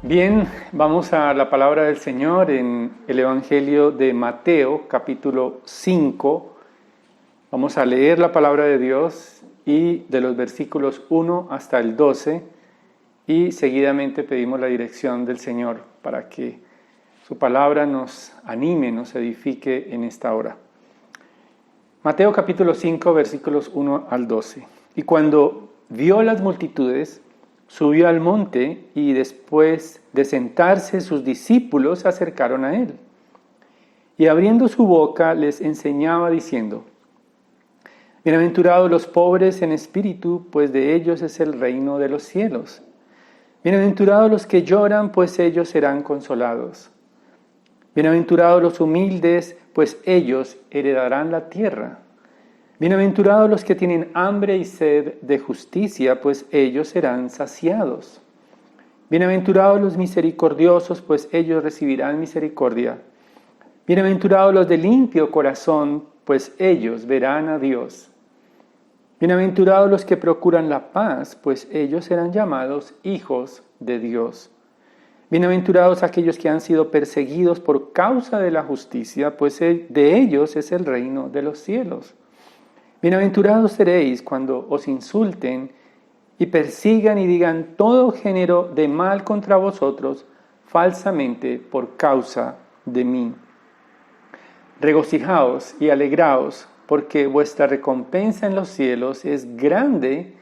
Bien, vamos a la palabra del Señor en el Evangelio de Mateo, capítulo 5. Vamos a leer la palabra de Dios y de los versículos 1 hasta el 12 y seguidamente pedimos la dirección del Señor para que su palabra nos anime, nos edifique en esta hora. Mateo capítulo 5, versículos 1 al 12. Y cuando vio las multitudes, subió al monte y después de sentarse sus discípulos se acercaron a él. Y abriendo su boca les enseñaba diciendo: Bienaventurados los pobres en espíritu, pues de ellos es el reino de los cielos. Bienaventurados los que lloran, pues ellos serán consolados. Bienaventurados los humildes, pues ellos heredarán la tierra. Bienaventurados los que tienen hambre y sed de justicia, pues ellos serán saciados. Bienaventurados los misericordiosos, pues ellos recibirán misericordia. Bienaventurados los de limpio corazón, pues ellos verán a Dios. Bienaventurados los que procuran la paz, pues ellos serán llamados hijos de Dios. Bienaventurados aquellos que han sido perseguidos por causa de la justicia, pues de ellos es el reino de los cielos. Bienaventurados seréis cuando os insulten y persigan y digan todo género de mal contra vosotros falsamente por causa de mí. Regocijaos y alegraos, porque vuestra recompensa en los cielos es grande,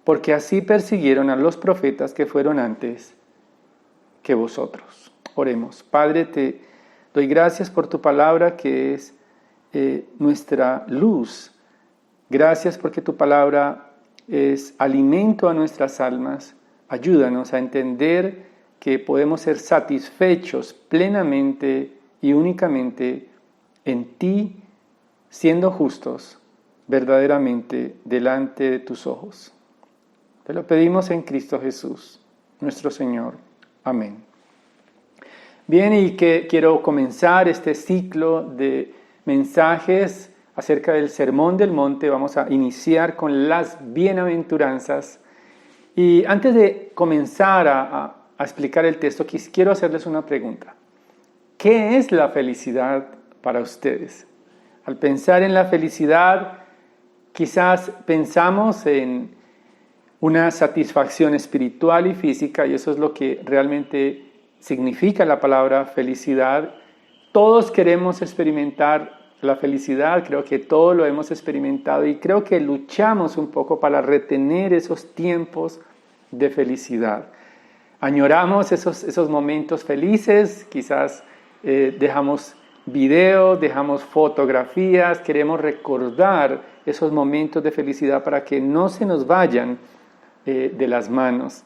porque así persiguieron a los profetas que fueron antes que vosotros. Oremos. Padre, te doy gracias por tu palabra que es nuestra luz. Gracias porque tu palabra es alimento a nuestras almas. Ayúdanos a entender que podemos ser satisfechos plenamente y únicamente en ti, siendo justos verdaderamente delante de tus ojos. Te lo pedimos en Cristo Jesús, nuestro Señor. Amén. Bien, y que quiero comenzar este ciclo de mensajes acerca del Sermón del Monte. Vamos a iniciar con las bienaventuranzas. Y antes de comenzar a explicar el texto, quiero hacerles una pregunta. ¿Qué es la felicidad para ustedes? Al pensar en la felicidad, quizás pensamos en una satisfacción espiritual y física, y eso es lo que realmente significa la palabra felicidad. Todos queremos experimentar la felicidad, creo que todos lo hemos experimentado y creo que luchamos un poco para retener esos tiempos de felicidad. Añoramos esos momentos felices, quizás dejamos videos, dejamos fotografías, queremos recordar esos momentos de felicidad para que no se nos vayan de las manos.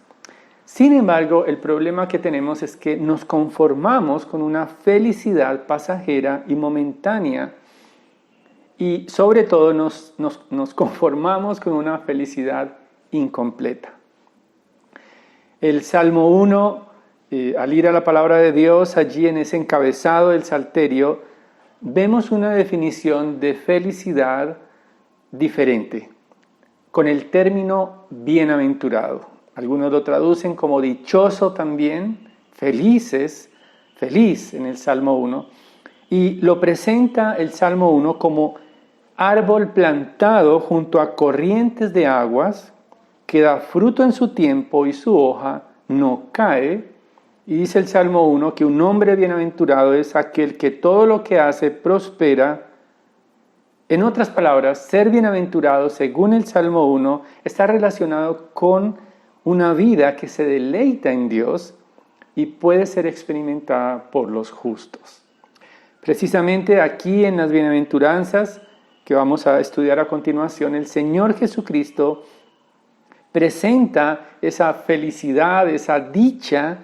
Sin embargo, el problema que tenemos es que nos conformamos con una felicidad pasajera y momentánea. Y sobre todo nos conformamos con una felicidad incompleta. El Salmo 1, al ir a la palabra de Dios, allí en ese encabezado del Salterio, vemos una definición de felicidad diferente, con el término bienaventurado. Algunos lo traducen como dichoso también, felices, feliz en el Salmo 1. Y lo presenta el Salmo 1 como árbol plantado junto a corrientes de aguas, que da fruto en su tiempo y su hoja no cae. Y dice el Salmo 1 que un hombre bienaventurado es aquel que todo lo que hace prospera. En otras palabras, ser bienaventurado, según el Salmo 1, está relacionado con una vida que se deleita en Dios y puede ser experimentada por los justos. Precisamente aquí en las bienaventuranzas que vamos a estudiar a continuación, el Señor Jesucristo presenta esa felicidad, esa dicha,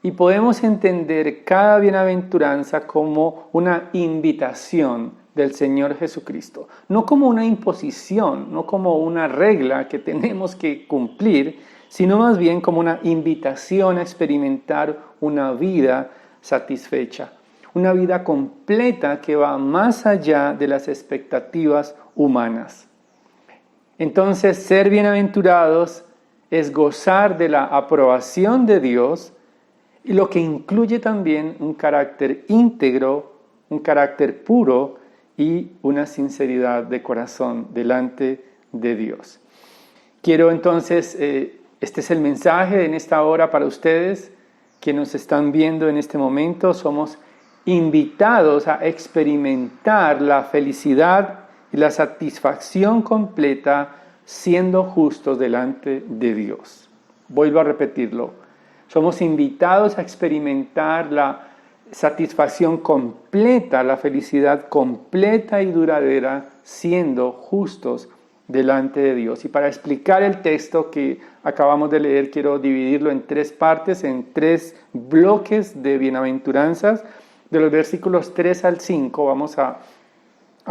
y podemos entender cada bienaventuranza como una invitación del Señor Jesucristo. No como una imposición, no como una regla que tenemos que cumplir, sino más bien como una invitación a experimentar una vida satisfecha. Una vida completa que va más allá de las expectativas humanas. Entonces, ser bienaventurados es gozar de la aprobación de Dios, y lo que incluye también un carácter íntegro, un carácter puro y una sinceridad de corazón delante de Dios. Quiero entonces, este es el mensaje en esta hora para ustedes que nos están viendo en este momento. Somos invitados a experimentar la felicidad y la satisfacción completa siendo justos delante de Dios. Vuelvo a repetirlo. Somos invitados a experimentar la satisfacción completa, la felicidad completa y duradera siendo justos delante de Dios. Y para explicar el texto que acabamos de leer, quiero dividirlo en tres partes, en tres bloques de bienaventuranzas. De los versículos 3 al 5 vamos a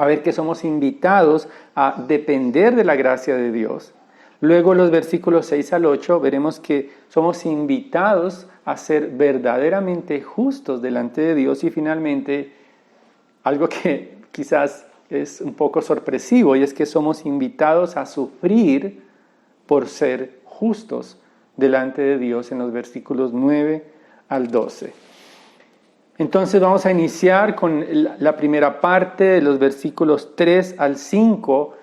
ver que somos invitados a depender de la gracia de Dios. Luego los versículos 6 al 8 veremos que somos invitados a ser verdaderamente justos delante de Dios. Y finalmente, algo que quizás es un poco sorpresivo, y es que somos invitados a sufrir por ser justos delante de Dios en los versículos 9 al 12. Entonces vamos a iniciar con la primera parte de los versículos 3 al 5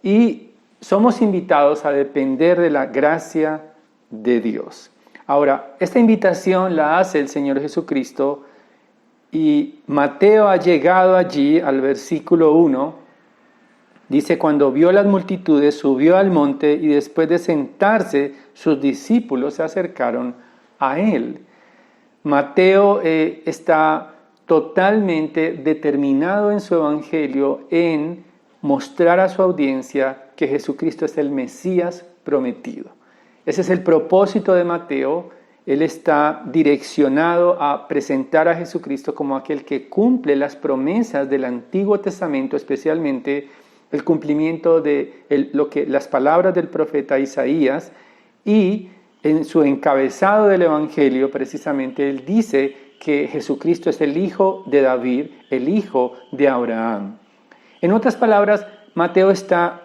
y somos invitados a depender de la gracia de Dios. Ahora, esta invitación la hace el Señor Jesucristo y Mateo ha llegado allí al versículo 1. Dice, cuando vio las multitudes, subió al monte y después de sentarse, sus discípulos se acercaron a él. Mateo está totalmente determinado en su evangelio en mostrar a su audiencia que Jesucristo es el Mesías prometido. Ese es el propósito de Mateo. Él está direccionado a presentar a Jesucristo como aquel que cumple las promesas del Antiguo Testamento, especialmente el cumplimiento de las palabras del profeta Isaías, y en su encabezado del Evangelio, precisamente, él dice que Jesucristo es el hijo de David, el hijo de Abraham. En otras palabras, Mateo está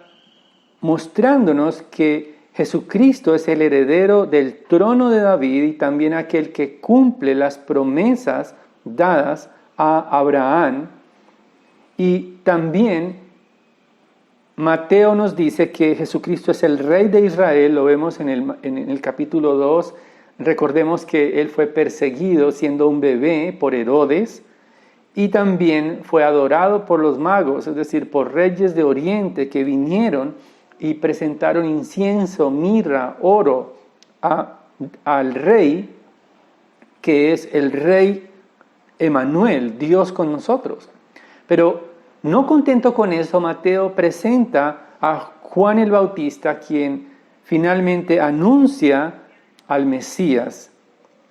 mostrándonos que Jesucristo es el heredero del trono de David y también aquel que cumple las promesas dadas a Abraham. Y también Mateo nos dice que Jesucristo es el Rey de Israel, lo vemos en el capítulo 2. Recordemos que él fue perseguido siendo un bebé por Herodes y también fue adorado por los magos, es decir, por reyes de Oriente que vinieron y presentaron incienso, mirra, oro al Rey, que es el Rey Emmanuel, Dios con nosotros. Pero no contento con eso, Mateo presenta a Juan el Bautista, quien finalmente anuncia al Mesías.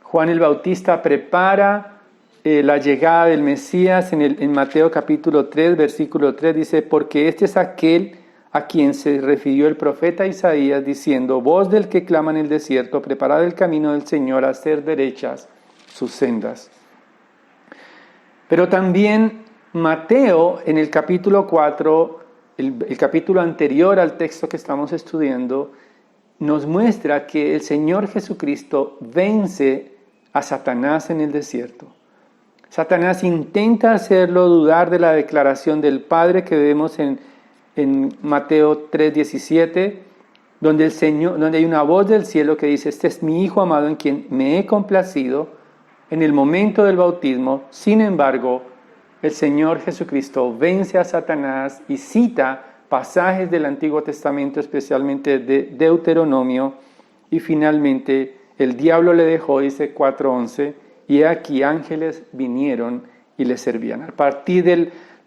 Juan el Bautista prepara la llegada del Mesías en Mateo capítulo 3, versículo 3, dice, porque este es aquel a quien se refirió el profeta Isaías, diciendo, voz del que clama en el desierto, preparad el camino del Señor, hacer derechas sus sendas. Pero también Mateo, en el capítulo 4, el capítulo anterior al texto que estamos estudiando, nos muestra que el Señor Jesucristo vence a Satanás en el desierto. Satanás intenta hacerlo dudar de la declaración del Padre que vemos en Mateo 3:17, donde hay una voz del cielo que dice, este es mi Hijo amado en quien me he complacido en el momento del bautismo. Sin embargo, el Señor Jesucristo vence a Satanás y cita pasajes del Antiguo Testamento, especialmente de Deuteronomio, y finalmente el diablo le dejó, dice 4:11, y aquí ángeles vinieron y le servían. A partir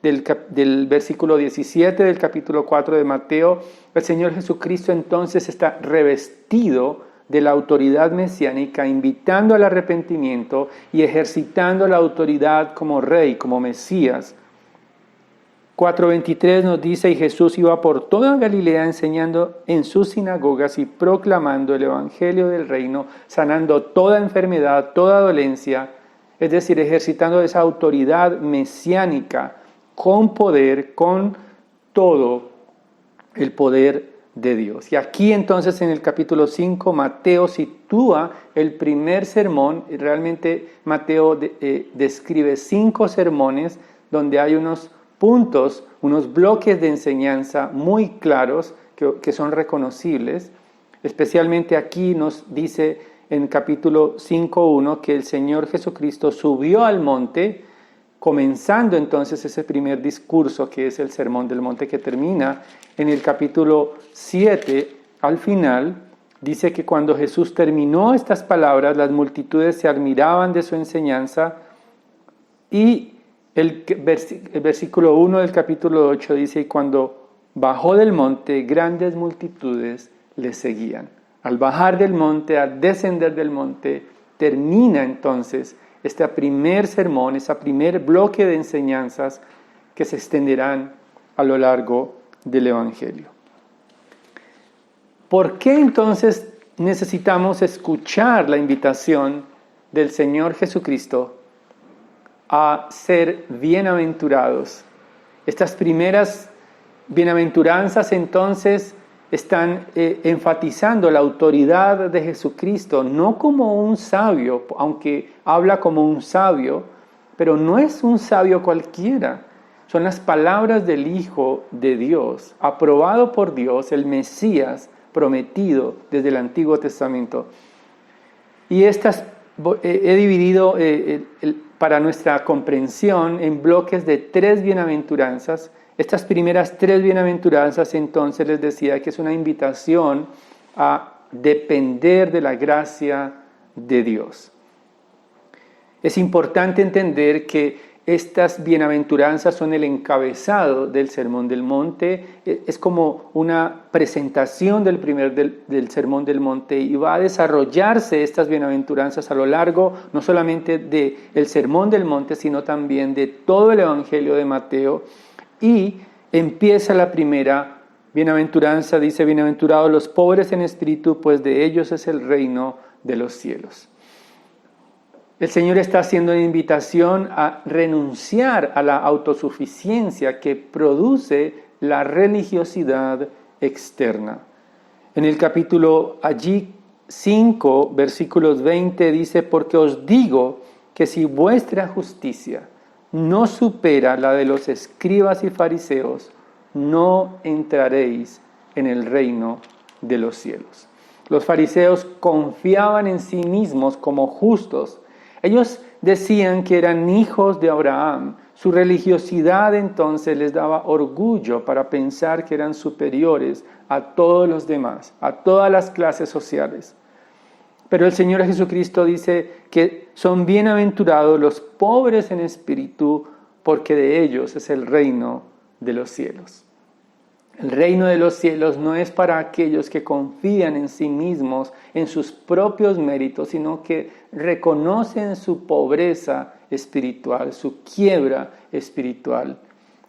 del versículo 17 del capítulo 4 de Mateo, el Señor Jesucristo entonces está revestido de la autoridad mesiánica, invitando al arrepentimiento y ejercitando la autoridad como Rey, como Mesías. 4:23 nos dice, y Jesús iba por toda Galilea enseñando en sus sinagogas y proclamando el evangelio del reino, sanando toda enfermedad, toda dolencia, es decir, ejercitando esa autoridad mesiánica con poder, con todo el poder de Dios. Y aquí entonces en el capítulo 5 Mateo sitúa el primer sermón. Realmente Mateo describe 5 sermones donde hay unos puntos, unos bloques de enseñanza muy claros que son reconocibles. Especialmente aquí nos dice en capítulo 5:1 que el Señor Jesucristo subió al monte, comenzando entonces ese primer discurso que es el Sermón del Monte, que termina en el capítulo 7. Al final dice que cuando Jesús terminó estas palabras, las multitudes se admiraban de su enseñanza, y el versículo 1 del capítulo 8 dice: y cuando bajó del monte, grandes multitudes le seguían. Al bajar del monte, al descender del monte, termina entonces este primer sermón, ese primer bloque de enseñanzas que se extenderán a lo largo del Evangelio. ¿Por qué entonces necesitamos escuchar la invitación del Señor Jesucristo a ser bienaventurados? Estas primeras bienaventuranzas entonces están enfatizando la autoridad de Jesucristo, no como un sabio, aunque habla como un sabio, pero no es un sabio cualquiera. Son las palabras del Hijo de Dios, aprobado por Dios, el Mesías prometido desde el Antiguo Testamento. Y estas he dividido para nuestra comprensión en bloques de 3 bienaventuranzas. Estas primeras 3 bienaventuranzas, entonces, les decía que es una invitación a depender de la gracia de Dios. Es importante entender que estas bienaventuranzas son el encabezado del Sermón del Monte. Es como una presentación del Sermón del Monte, y va a desarrollarse estas bienaventuranzas a lo largo no solamente del Sermón del Monte, sino también de todo el Evangelio de Mateo. Y empieza la primera bienaventuranza, dice: bienaventurados los pobres en espíritu, pues de ellos es el reino de los cielos. El Señor está haciendo una invitación a renunciar a la autosuficiencia que produce la religiosidad externa. En el capítulo 5, versículos 20, dice: porque os digo que si vuestra justicia no supera la de los escribas y fariseos, no entraréis en el reino de los cielos. Los fariseos confiaban en sí mismos como justos. Ellos decían que eran hijos de Abraham. Su religiosidad entonces les daba orgullo para pensar que eran superiores a todos los demás, a todas las clases sociales. Pero el Señor Jesucristo dice que son bienaventurados los pobres en espíritu, porque de ellos es el reino de los cielos. El reino de los cielos no es para aquellos que confían en sí mismos, en sus propios méritos, sino que reconocen su pobreza espiritual, su quiebra espiritual.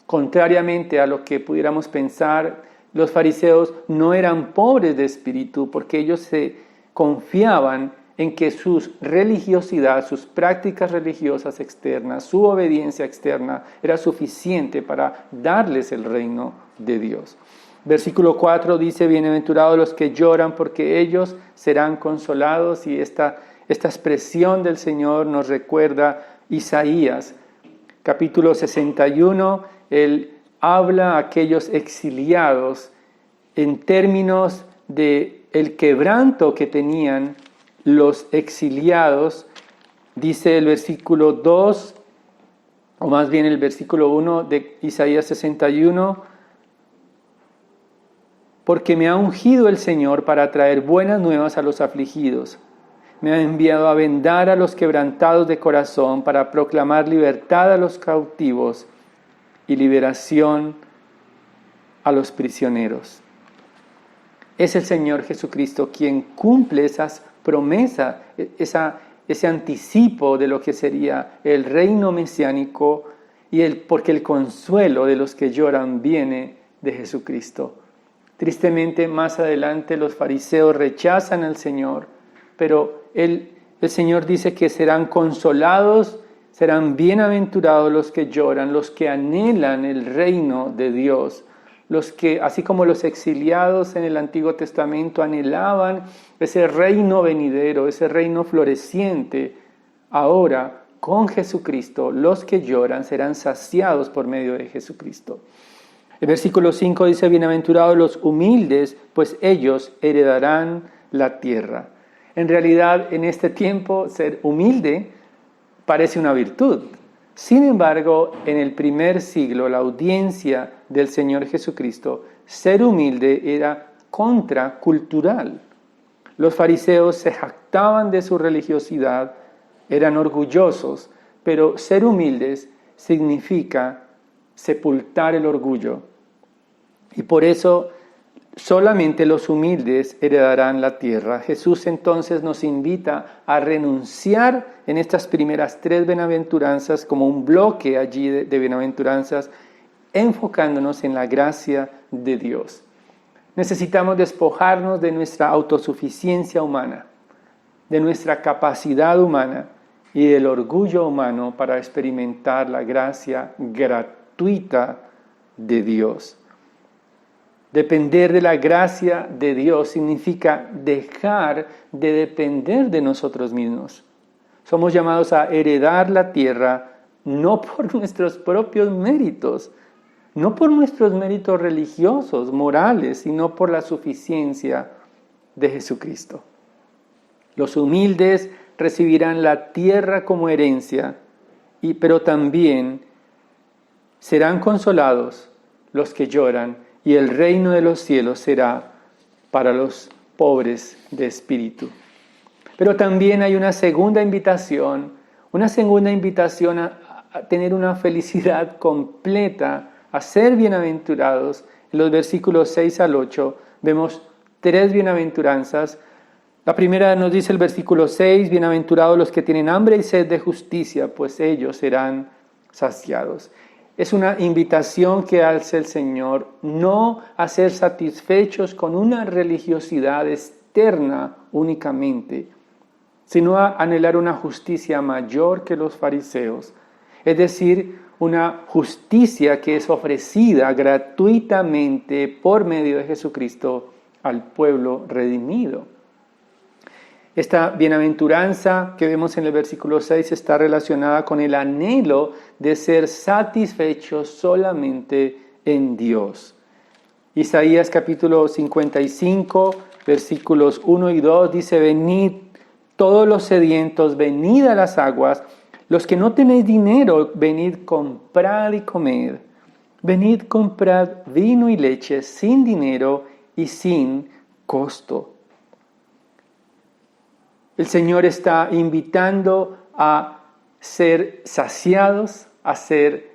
Contrariamente a lo que pudiéramos pensar, los fariseos no eran pobres de espíritu, porque ellos se confiaban en que su religiosidad, sus prácticas religiosas externas, su obediencia externa era suficiente para darles el reino de Dios. Versículo 4 dice: bienaventurados los que lloran, porque ellos serán consolados. Y esta expresión del Señor nos recuerda Isaías, capítulo 61. Él habla a aquellos exiliados en términos de el quebranto que tenían los exiliados. Dice el versículo 2, o más bien el versículo 1 de Isaías 61: porque me ha ungido el Señor para traer buenas nuevas a los afligidos. Me ha enviado a vendar a los quebrantados de corazón, para proclamar libertad a los cautivos y liberación a los prisioneros. Es el Señor Jesucristo quien cumple esas promesas, ese anticipo de lo que sería el reino mesiánico, porque el consuelo de los que lloran viene de Jesucristo. Tristemente, más adelante los fariseos rechazan al Señor, pero el Señor dice que serán consolados, serán bienaventurados los que lloran, los que anhelan el reino de Dios, los que, así como los exiliados en el Antiguo Testamento anhelaban ese reino venidero, ese reino floreciente, ahora con Jesucristo los que lloran serán saciados por medio de Jesucristo. El versículo 5 dice, bienaventurados los humildes, pues ellos heredarán la tierra. En realidad, en este tiempo, ser humilde parece una virtud. Sin embargo, en el primer siglo, la audiencia del Señor Jesucristo, ser humilde era contracultural. Los fariseos se jactaban de su religiosidad, eran orgullosos, pero ser humildes significa sepultar el orgullo. Y por eso solamente los humildes heredarán la tierra. Jesús entonces nos invita a renunciar en estas primeras 3 bienaventuranzas como un bloque allí de bienaventuranzas, enfocándonos en la gracia de Dios. Necesitamos despojarnos de nuestra autosuficiencia humana, de nuestra capacidad humana y del orgullo humano para experimentar la gracia gratuita de Dios. Depender de la gracia de Dios significa dejar de depender de nosotros mismos. Somos llamados a heredar la tierra no por nuestros propios méritos, no por nuestros méritos religiosos, morales, sino por la suficiencia de Jesucristo. Los humildes recibirán la tierra como herencia, pero también serán consolados los que lloran, y el reino de los cielos será para los pobres de espíritu. Pero también hay una segunda invitación a tener una felicidad completa, a ser bienaventurados. En los versículos 6 al 8 vemos 3 bienaventuranzas. La primera nos dice el versículo 6, bienaventurados los que tienen hambre y sed de justicia, pues ellos serán saciados. Es una invitación que hace el Señor, no a ser satisfechos con una religiosidad externa únicamente, sino a anhelar una justicia mayor que los fariseos, es decir, una justicia que es ofrecida gratuitamente por medio de Jesucristo al pueblo redimido. Esta bienaventuranza que vemos en el versículo 6 está relacionada con el anhelo de ser satisfechos solamente en Dios. Isaías capítulo 55, versículos 1 y 2 dice, venid todos los sedientos, venid a las aguas, los que no tenéis dinero, venid comprad y comed. Venid comprad vino y leche sin dinero y sin costo. El Señor está invitando a ser saciados, a ser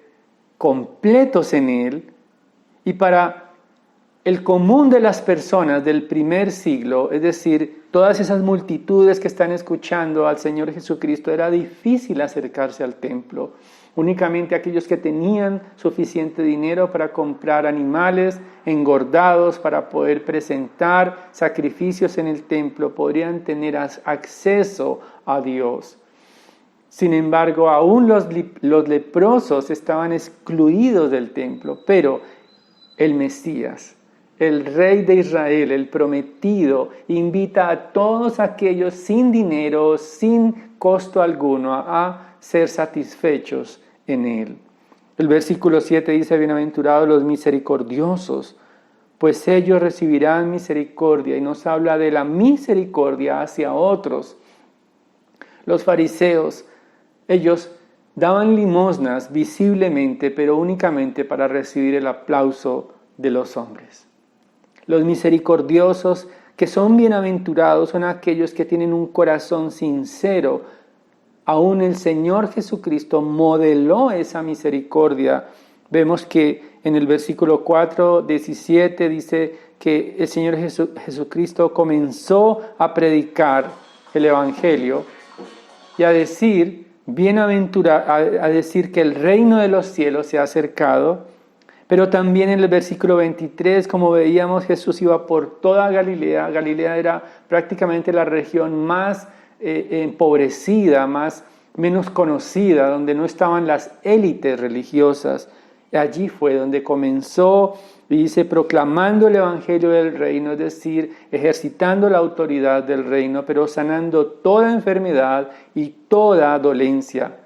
completos en Él. Y para el común de las personas del primer siglo, es decir, todas esas multitudes que están escuchando al Señor Jesucristo, era difícil acercarse al templo. Únicamente aquellos que tenían suficiente dinero para comprar animales engordados para poder presentar sacrificios en el templo podrían tener acceso a Dios. Sin embargo, aún los leprosos estaban excluidos del templo, pero el Mesías, el Rey de Israel, el prometido, invita a todos aquellos sin dinero, sin costo alguno, a ser satisfechos en Él. El versículo 7 dice, bienaventurados los misericordiosos, pues ellos recibirán misericordia, y nos habla de la misericordia hacia otros. Los fariseos, ellos daban limosnas visiblemente, pero únicamente para recibir el aplauso de los hombres. Los misericordiosos, que son bienaventurados, son aquellos que tienen un corazón sincero. Aún el Señor Jesucristo modeló esa misericordia. Vemos que en el versículo 4:17 dice que el Señor Jesucristo comenzó a predicar el Evangelio y a decir, a decir que el reino de los cielos se ha acercado. Pero también en el versículo 23, como veíamos, Jesús iba por toda Galilea. Galilea era prácticamente la región más empobrecida, menos conocida, donde no estaban las élites religiosas. Allí fue donde comenzó Y dice, proclamando el evangelio del reino, es decir, ejercitando la autoridad del reino, pero sanando toda enfermedad y toda dolencia.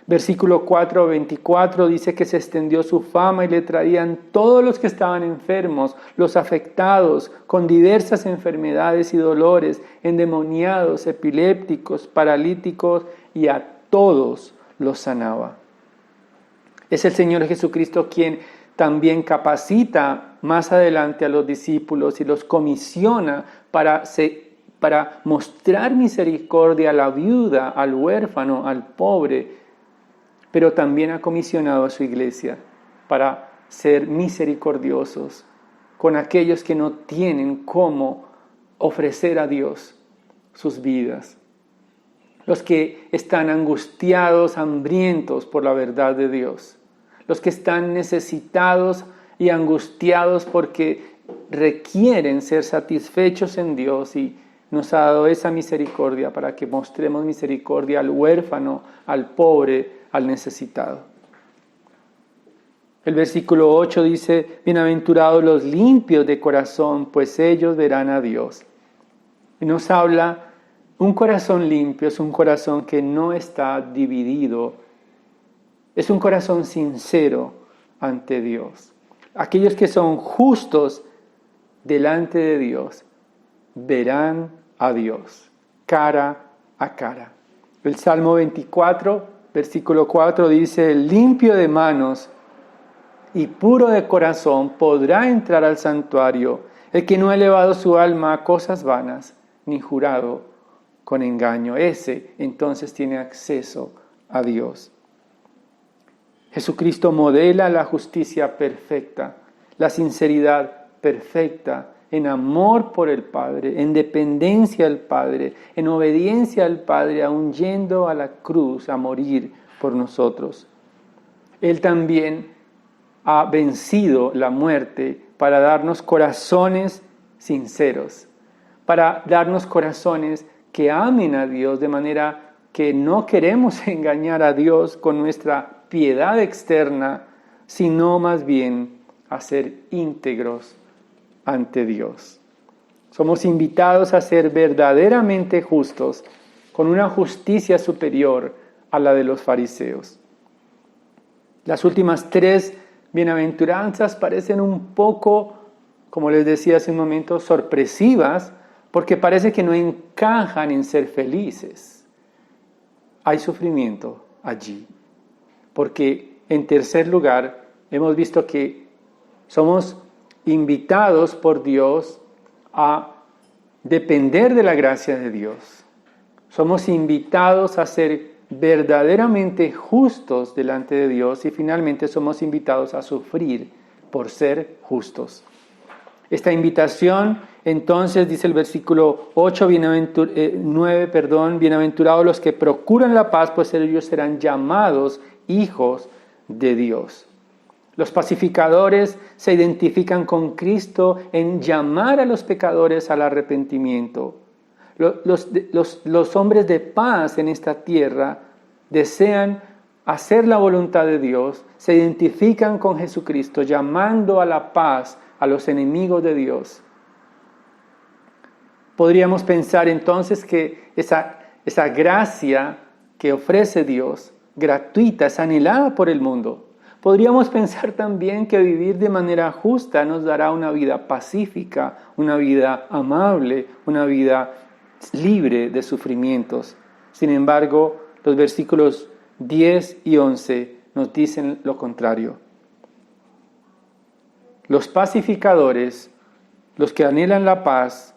Versículo 4:24 dice que se extendió su fama y le traían todos los que estaban enfermos, los afectados con diversas enfermedades y dolores, endemoniados, epilépticos, paralíticos, y a todos los sanaba. Es el Señor Jesucristo quien también capacita más adelante a los discípulos y los comisiona para mostrar misericordia a la viuda, al huérfano, al pobre, pero también ha comisionado a su iglesia para ser misericordiosos con aquellos que no tienen cómo ofrecer a Dios sus vidas. Los que están angustiados, hambrientos por la verdad de Dios. Los que están necesitados y angustiados porque requieren ser satisfechos en Dios, y nos ha dado esa misericordia para que mostremos misericordia al huérfano, al pobre, al necesitado. El versículo 8 dice, bienaventurados los limpios de corazón, pues ellos verán a Dios. Y nos habla, un corazón limpio es un corazón que no está dividido, es un corazón sincero ante Dios. Aquellos que son justos delante de Dios verán a Dios cara a cara. El Salmo 24, versículo 4 dice, limpio de manos y puro de corazón podrá entrar al santuario, el que no ha elevado su alma a cosas vanas, ni jurado con engaño. Ese entonces tiene acceso a Dios. Jesucristo modela la justicia perfecta, la sinceridad perfecta, en amor por el Padre, en dependencia del Padre, en obediencia al Padre, aun yendo a la cruz a morir por nosotros. Él también ha vencido la muerte para darnos corazones sinceros, para darnos corazones que amen a Dios, de manera que no queremos engañar a Dios con nuestra piedad externa, sino más bien a ser íntegros ante Dios. Somos invitados a ser verdaderamente justos, con una justicia superior a la de los fariseos. Las últimas 3 bienaventuranzas parecen un poco, como les decía hace un momento, sorpresivas, porque parece que no encajan en ser felices. Hay sufrimiento allí, porque en tercer lugar hemos visto que somos invitados por Dios a depender de la gracia de Dios. Somos invitados a ser verdaderamente justos delante de Dios, y finalmente somos invitados a sufrir por ser justos. Esta invitación, entonces, dice el versículo 8, 9, bienaventurados los que procuran la paz, pues ellos serán llamados hijos de Dios. Los pacificadores se identifican con Cristo en llamar a los pecadores al arrepentimiento. Los hombres de paz en esta tierra desean hacer la voluntad de Dios, se identifican con Jesucristo, llamando a la paz a los enemigos de Dios. Podríamos pensar entonces que esa gracia que ofrece Dios, gratuita, es anhelada por el mundo. Podríamos pensar también que vivir de manera justa nos dará una vida pacífica, una vida amable, una vida libre de sufrimientos. Sin embargo, los versículos 10 y 11 nos dicen lo contrario. Los pacificadores, los que anhelan la paz,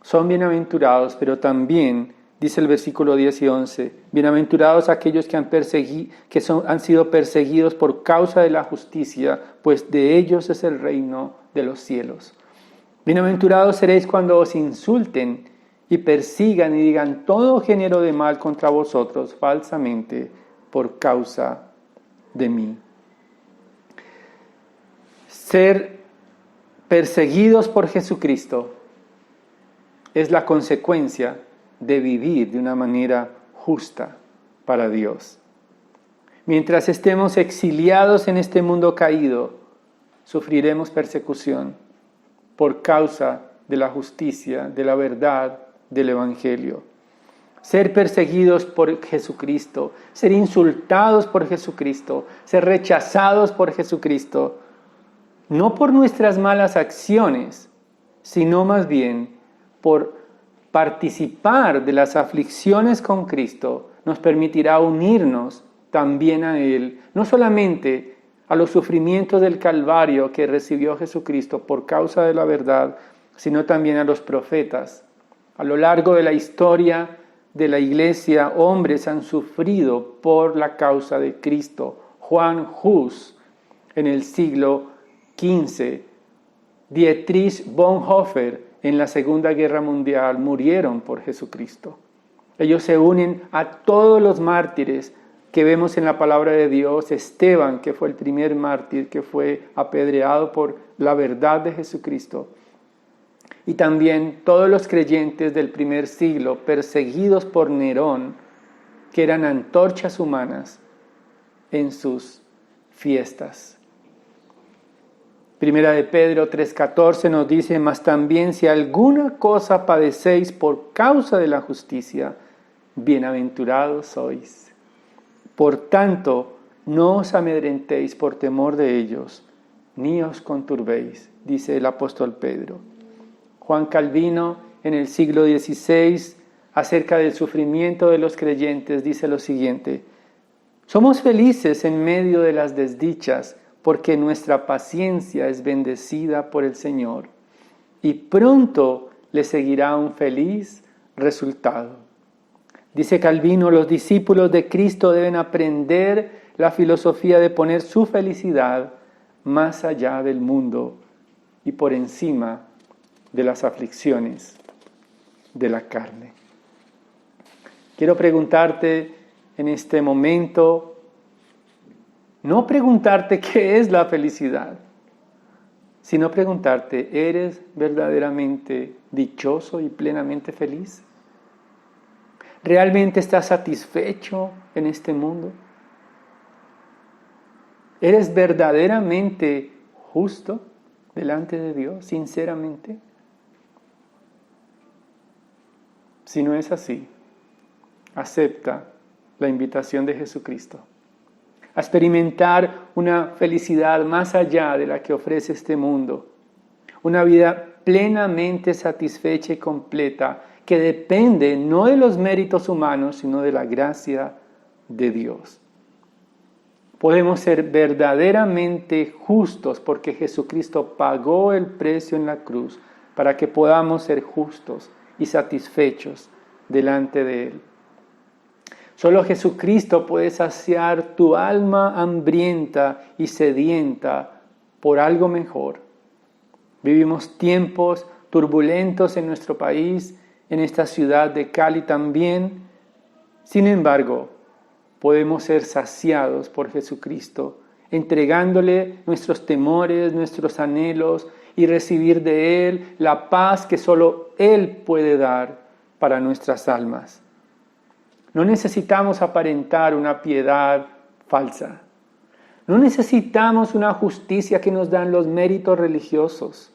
son bienaventurados, pero también, dice el versículo 10 y 11, bienaventurados aquellos que han sido perseguidos por causa de la justicia, pues de ellos es el reino de los cielos. Bienaventurados seréis cuando os insulten y persigan y digan todo género de mal contra vosotros falsamente por causa de mí. Ser perseguidos por Jesucristo es la consecuencia de vivir de una manera justa para Dios. Mientras estemos exiliados en este mundo caído, sufriremos persecución por causa de la justicia, de la verdad, del Evangelio. Ser perseguidos por Jesucristo, ser insultados por Jesucristo, ser rechazados por Jesucristo, no por nuestras malas acciones, sino más bien por participar de las aflicciones con Cristo, nos permitirá unirnos también a Él, no solamente a los sufrimientos del Calvario que recibió Jesucristo por causa de la verdad, sino también a los profetas. A lo largo de la historia de la Iglesia, hombres han sufrido por la causa de Cristo. Juan Hus, en el siglo XV, Dietrich Bonhoeffer, en la Segunda Guerra Mundial, murieron por Jesucristo. Ellos se unen a todos los mártires que vemos en la palabra de Dios. Esteban, que fue el primer mártir que fue apedreado por la verdad de Jesucristo. Y también todos los creyentes del primer siglo, perseguidos por Nerón, que eran antorchas humanas en sus fiestas. Primera de Pedro 3:14 nos dice: mas también si alguna cosa padecéis por causa de la justicia, bienaventurados sois. Por tanto, no os amedrentéis por temor de ellos, ni os conturbéis, dice el apóstol Pedro. Juan Calvino, en el siglo XVI, acerca del sufrimiento de los creyentes, dice lo siguiente: somos felices en medio de las desdichas, porque nuestra paciencia es bendecida por el Señor, y pronto le seguirá un feliz resultado. Dice Calvino: los discípulos de Cristo deben aprender la filosofía de poner su felicidad más allá del mundo y por encima de las aflicciones de la carne. Quiero preguntarte en este momento, no preguntarte qué es la felicidad, sino preguntarte, ¿eres verdaderamente dichoso y plenamente feliz? ¿Realmente estás satisfecho en este mundo? ¿Eres verdaderamente justo delante de Dios, sinceramente? Si no es así, acepta la invitación de Jesucristo a experimentar una felicidad más allá de la que ofrece este mundo, una vida plenamente satisfecha y completa que depende no de los méritos humanos, sino de la gracia de Dios. Podemos ser verdaderamente justos porque Jesucristo pagó el precio en la cruz para que podamos ser justos y satisfechos delante de Él. Solo Jesucristo puede saciar tu alma hambrienta y sedienta por algo mejor. Vivimos tiempos turbulentos en nuestro país, en esta ciudad de Cali también. Sin embargo, podemos ser saciados por Jesucristo, entregándole nuestros temores, nuestros anhelos y recibir de Él la paz que solo Él puede dar para nuestras almas. No necesitamos aparentar una piedad falsa. No necesitamos una justicia que nos dan los méritos religiosos.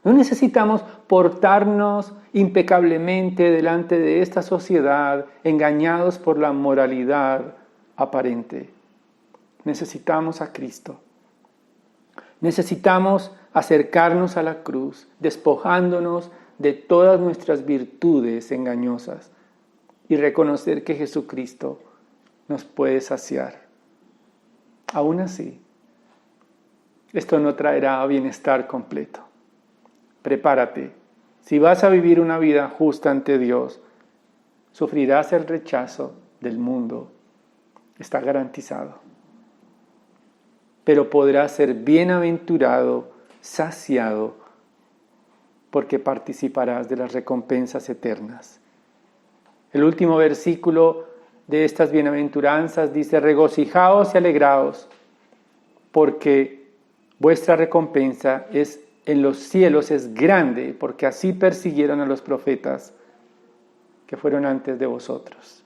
No necesitamos portarnos impecablemente delante de esta sociedad, engañados por la moralidad aparente. Necesitamos a Cristo. Necesitamos acercarnos a la cruz, despojándonos de todas nuestras virtudes engañosas y reconocer que Jesucristo nos puede saciar. Aún así, esto no traerá bienestar completo. Prepárate. Si vas a vivir una vida justa ante Dios, sufrirás el rechazo del mundo. Está garantizado. Pero podrás ser bienaventurado, saciado, porque participarás de las recompensas eternas. El último versículo de estas bienaventuranzas dice: regocijaos y alegraos, porque vuestra recompensa en los cielos es grande, porque así persiguieron a los profetas que fueron antes de vosotros.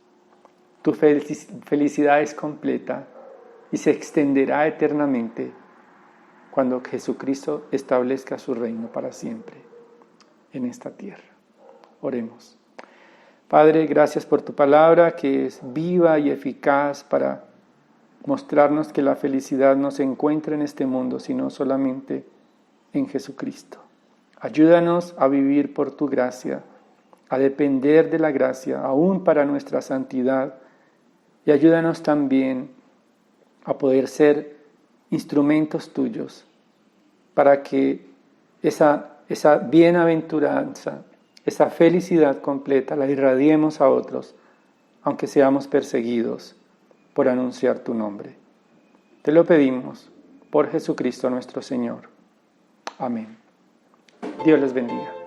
Tu felicidad es completa y se extenderá eternamente cuando Jesucristo establezca su reino para siempre en esta tierra. Oremos. Padre, gracias por tu palabra que es viva y eficaz para mostrarnos que la felicidad no se encuentra en este mundo, sino solamente en Jesucristo. Ayúdanos a vivir por tu gracia, a depender de la gracia, aún para nuestra santidad, y ayúdanos también a poder ser instrumentos tuyos para que esa bienaventuranza, esa felicidad completa la irradiemos a otros, aunque seamos perseguidos por anunciar tu nombre. Te lo pedimos por Jesucristo nuestro Señor. Amén. Dios les bendiga.